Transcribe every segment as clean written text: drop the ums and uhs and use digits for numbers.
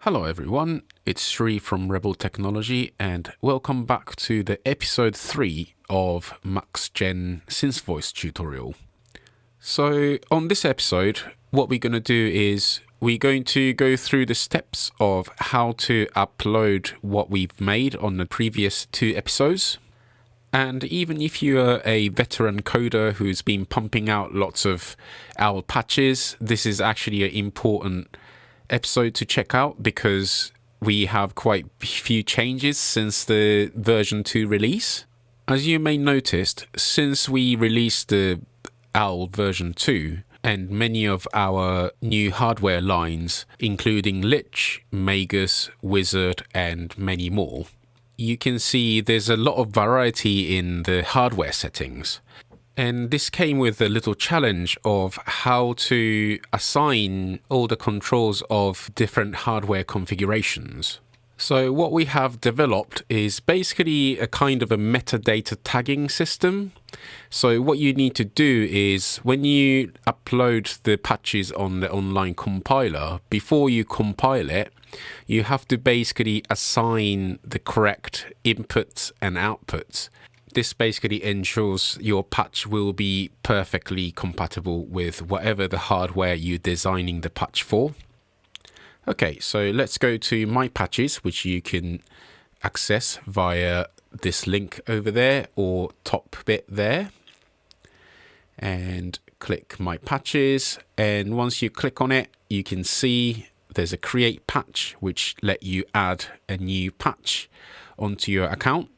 Hello everyone, it's Cherif from Rebel Technology and welcome back to the episode 3 of Max Gen Synth Voice tutorial. So on this episode, what we're going to do is we're going to go through the steps of how to upload what we've made on the previous 2 episodes. And even if you're a veteran coder who's been pumping out lots of OWL patches, this is actually an important episode to check out because we have quite a few changes since the version 2 release. As you may noticed, since we released the OWL version 2 and many of our new hardware lines, including Lich, Magus, Wizard and many more, you can see there's a lot of variety in the hardware settings. And this came with a little challenge of how to assign all the controls of different hardware configurations. So what we have developed is basically a kind of a metadata tagging system. So what you need to do is when you upload the patches on the online compiler, before you compile it, you have to basically assign the correct inputs and outputs. This basically ensures your patch will be perfectly compatible with whatever the hardware you're designing the patch for. Okay, so let's go to My Patches, which you can access via this link over there or top bit there. And click My Patches. And once you click on it, you can see there's a Create Patch, which let you add a new patch onto your account.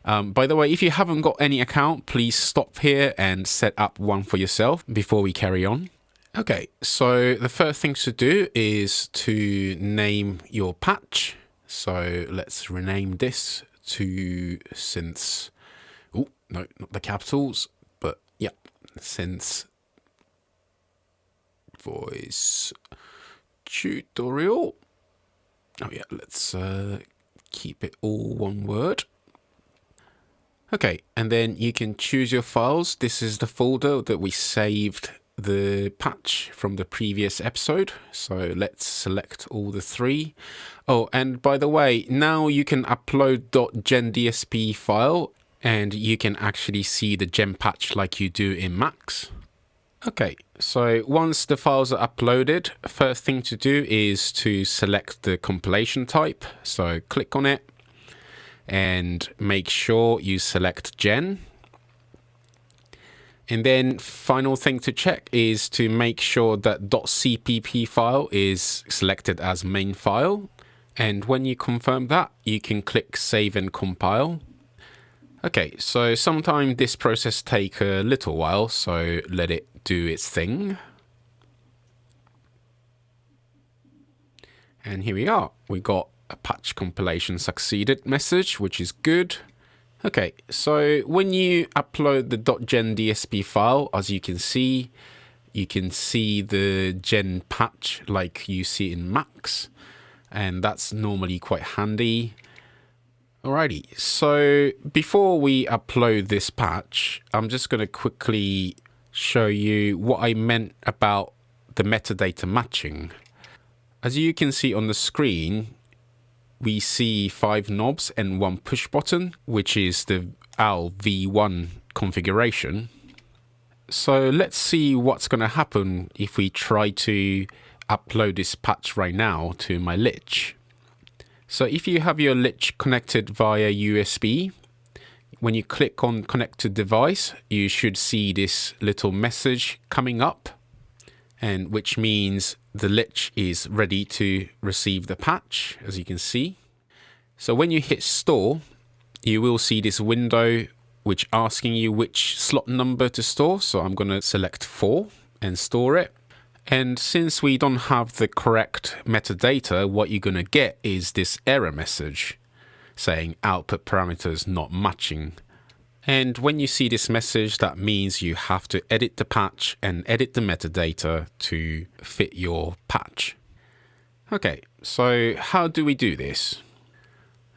By the way, if you haven't got any account, please stop here and set up one for yourself before we carry on. Okay, so the first thing to do is to name your patch. So let's rename this to Synth. Oh, no, not the capitals, but yeah, Synth Voice tutorial. Oh yeah, let's keep it all one word. Okay, and then you can choose your files. This is the folder that we saved the patch from the previous episode. So let's select all the 3. Oh, and by the way, now you can upload .gendsp file and you can actually see the gen patch like you do in Max. Okay, so once the files are uploaded, first thing to do is to select the compilation type. So click on it and make sure you select gen. And then final thing to check is to make sure that .cpp file is selected as main file. And when you confirm that, you can click save and compile. Okay, so sometimes this process takes a little while, so let it do its thing. And here we are. We got a patch compilation succeeded message, which is good. Okay, so when you upload the .gendsp file, as you can see the gen patch like you see in Max, and that's normally quite handy. Alrighty, so before we upload this patch, I'm just going to quickly show you what I meant about the metadata matching. As you can see on the screen, we see 5 knobs and 1 push button, which is the OWL V1 configuration. So let's see what's going to happen if we try to upload this patch right now to my Lich. So if you have your Lich connected via USB, when you click on connect to device, you should see this little message coming up, and which means the Lich is ready to receive the patch, as you can see. So when you hit store, you will see this window which asking you which slot number to store. So I'm going to select 4 and store it. And since we don't have the correct metadata, what you're going to get is this error message saying output parameters not matching. And when you see this message, that means you have to edit the patch and edit the metadata to fit your patch. Okay, so how do we do this?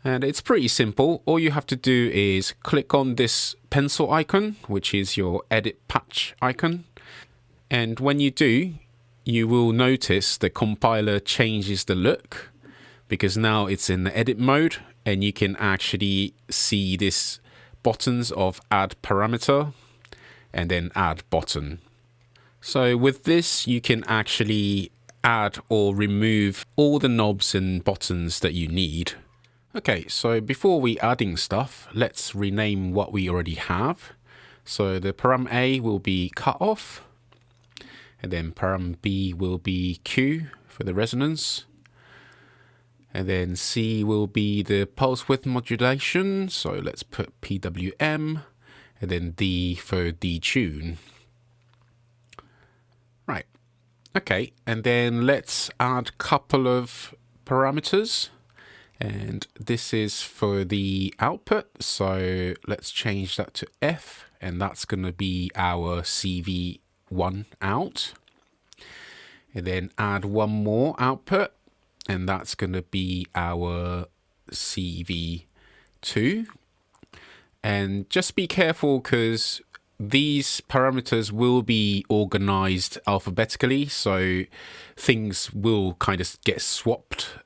And it's pretty simple. All you have to do is click on this pencil icon, which is your edit patch icon. And when you do, you will notice the compiler changes the look. because now it's in the edit mode and you can actually see this buttons of add parameter and then add button. So with this, you can actually add or remove all the knobs and buttons that you need. Okay, so before we adding stuff, let's rename what we already have. So the param A will be cut off, and then param B will be Q for the resonance, and then C will be the pulse width modulation. So let's put PWM, and then D for detune. Right. Okay, and then let's add a couple of parameters. And this is for the output, so let's change that to F, and that's going to be our CV1 out. And then add one more output, and that's going to be our CV2. And just be careful because these parameters will be organized alphabetically, so things will kind of get swapped.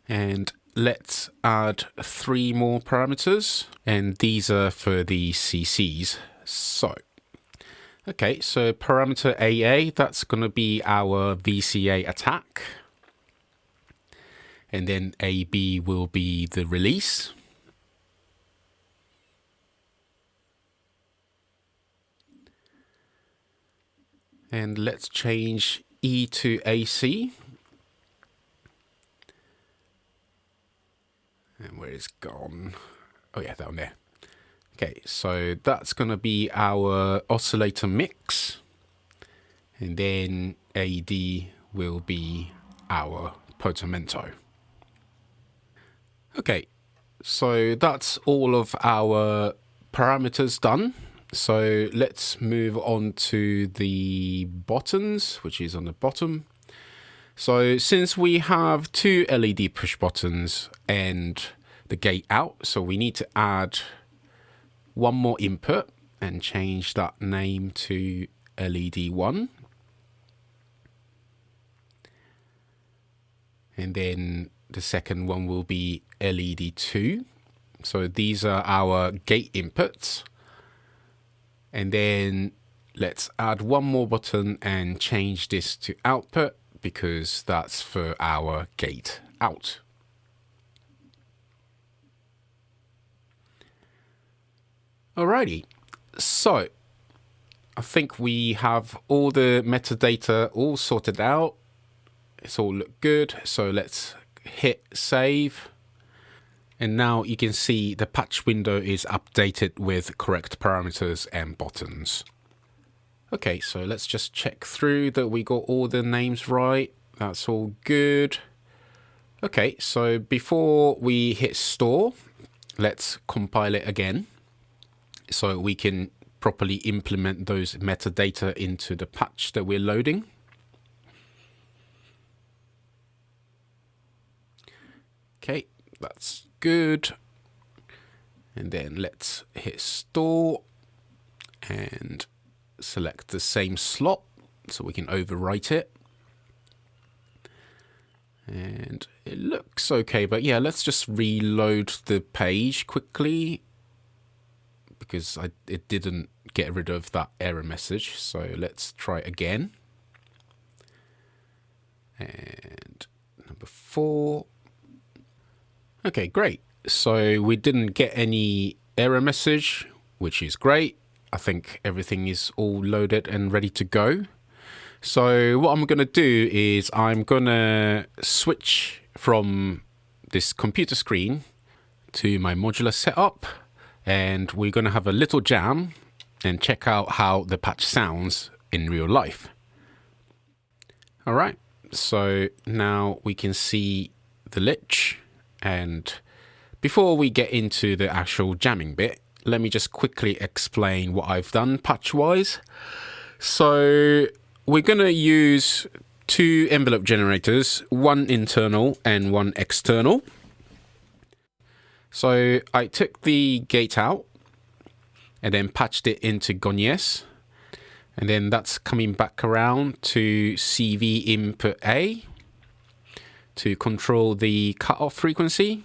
And let's add 3 more parameters, and these are for the CCs. So, okay, so parameter AA, that's going to be our VCA attack. And then AB will be the release. And let's change E to AC. And where it's gone? Oh yeah, down there. Okay, so that's going to be our oscillator mix. And then AD will be our potamento. Okay, so that's all of our parameters done. So let's move on to the buttons, which is on the bottom. So since we have 2 LED push buttons and the gate out, so we need to add one more input and change that name to LED1. And then the second one will be LED2. So these are our gate inputs. And then let's add one more button and change this to output, because that's for our gate out. Alrighty, so I think we have all the metadata all sorted out. It's all look good, so let's hit save. And now you can see the patch window is updated with correct parameters and buttons. Okay, so let's just check through that we got all the names right. That's all good. Okay, so before we hit store, let's compile it again so we can properly implement those metadata into the patch that we're loading. Okay, that's good. And then let's hit store and select the same slot so we can overwrite it. And it looks okay, but yeah, let's just reload the page quickly because it didn't get rid of that error message. So let's try again. And number 4. Okay, great. So we didn't get any error message, which is great. I think everything is all loaded and ready to go. So what I'm going to do is I'm going to switch from this computer screen to my modular setup, and we're going to have a little jam and check out how the patch sounds in real life. All right, so now we can see the Lich, and before we get into the actual jamming bit, let me just quickly explain what I've done patch-wise. So we're going to use 2 envelope generators, one internal and one external. So I took the gate out and then patched it into Gonyes. And then that's coming back around to CV input A, to control the cutoff frequency.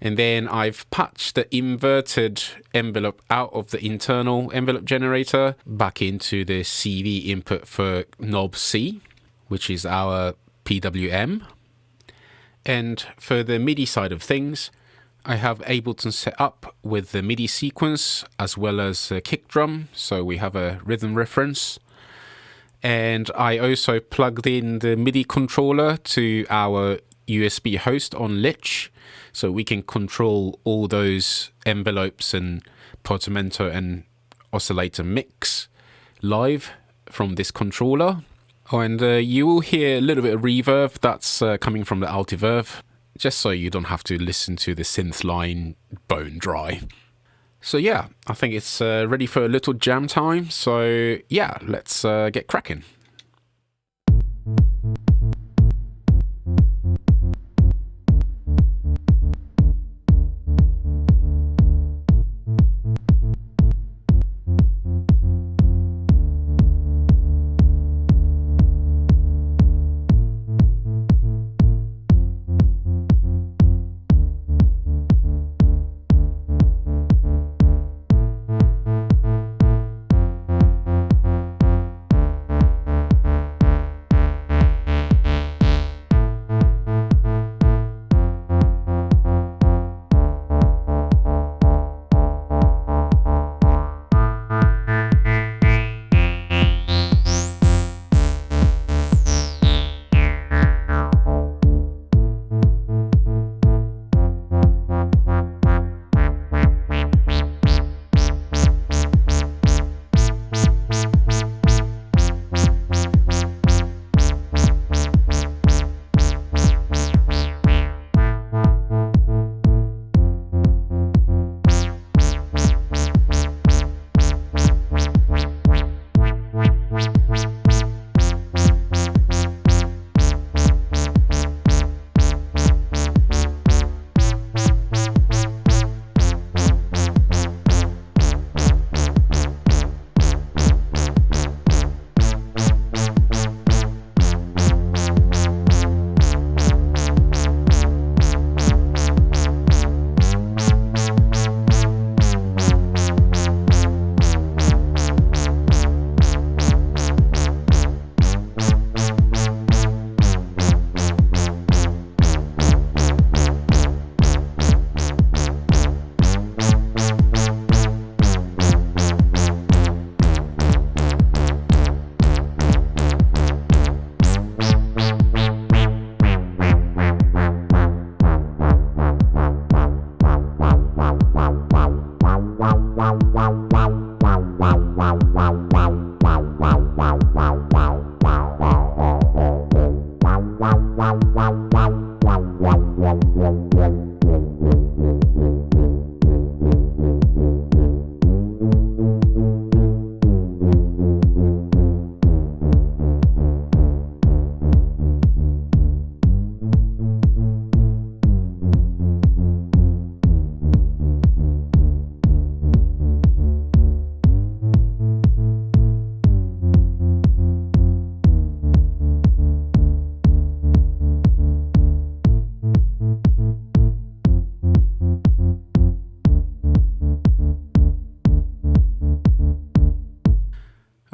And then I've patched the inverted envelope out of the internal envelope generator back into the CV input for knob C, which is our PWM. And for the MIDI side of things, I have Ableton set up with the MIDI sequence as well as a kick drum, so we have a rhythm reference. And I also plugged in the MIDI controller to our USB host on Lich, so we can control all those envelopes and portamento and oscillator mix live from this controller. Oh, and you will hear a little bit of reverb that's coming from the Altiverb, just so you don't have to listen to the synth line bone dry. So yeah, I think it's ready for a little jam time. So yeah, let's get cracking.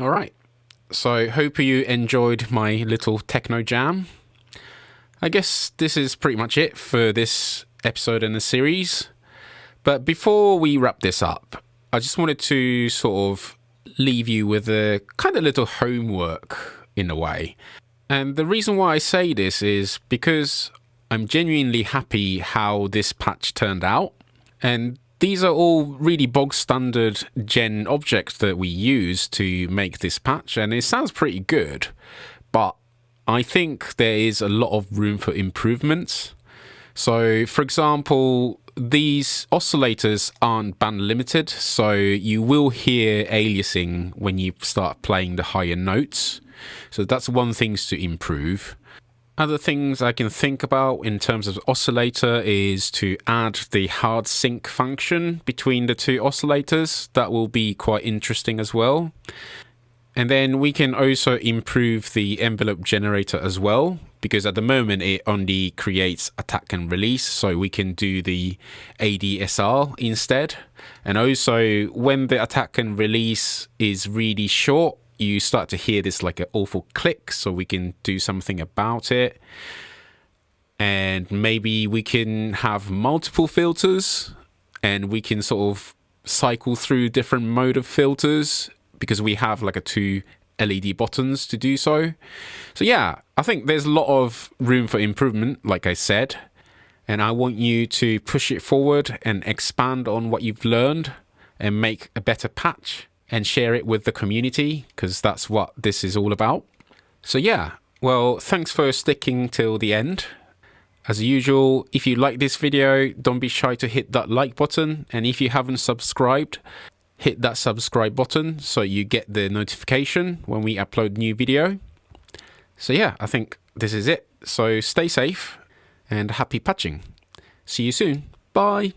Alright, so hope you enjoyed my little techno jam. I guess this is pretty much it for this episode in the series. But before we wrap this up, I just wanted to sort of leave you with a kind of little homework in a way. And the reason why I say this is because I'm genuinely happy how this patch turned out. And these are all really bog standard gen objects that we use to make this patch, and it sounds pretty good, but I think there is a lot of room for improvements. So for example, these oscillators aren't band limited, so you will hear aliasing when you start playing the higher notes. So that's one thing to improve. Other things I can think about in terms of oscillator is to add the hard sync function between the two oscillators. That will be quite interesting as well. And then we can also improve the envelope generator as well, because at the moment it only creates attack and release, so we can do the ADSR instead. And also when the attack and release is really short, you start to hear this like an awful click, so we can do something about it. And maybe we can have multiple filters, and we can sort of cycle through different mode of filters, because we have like a 2 LED buttons to do so. So yeah, I think there's a lot of room for improvement, like I said, and I want you to push it forward and expand on what you've learned and make a better patch and share it with the community, because that's what this is all about. So yeah, well, thanks for sticking till the end. As usual, if you like this video, don't be shy to hit that like button, and if you haven't subscribed, hit that subscribe button so you get the notification when we upload new video. So yeah, I think this is it. So stay safe and happy patching. See you soon. Bye.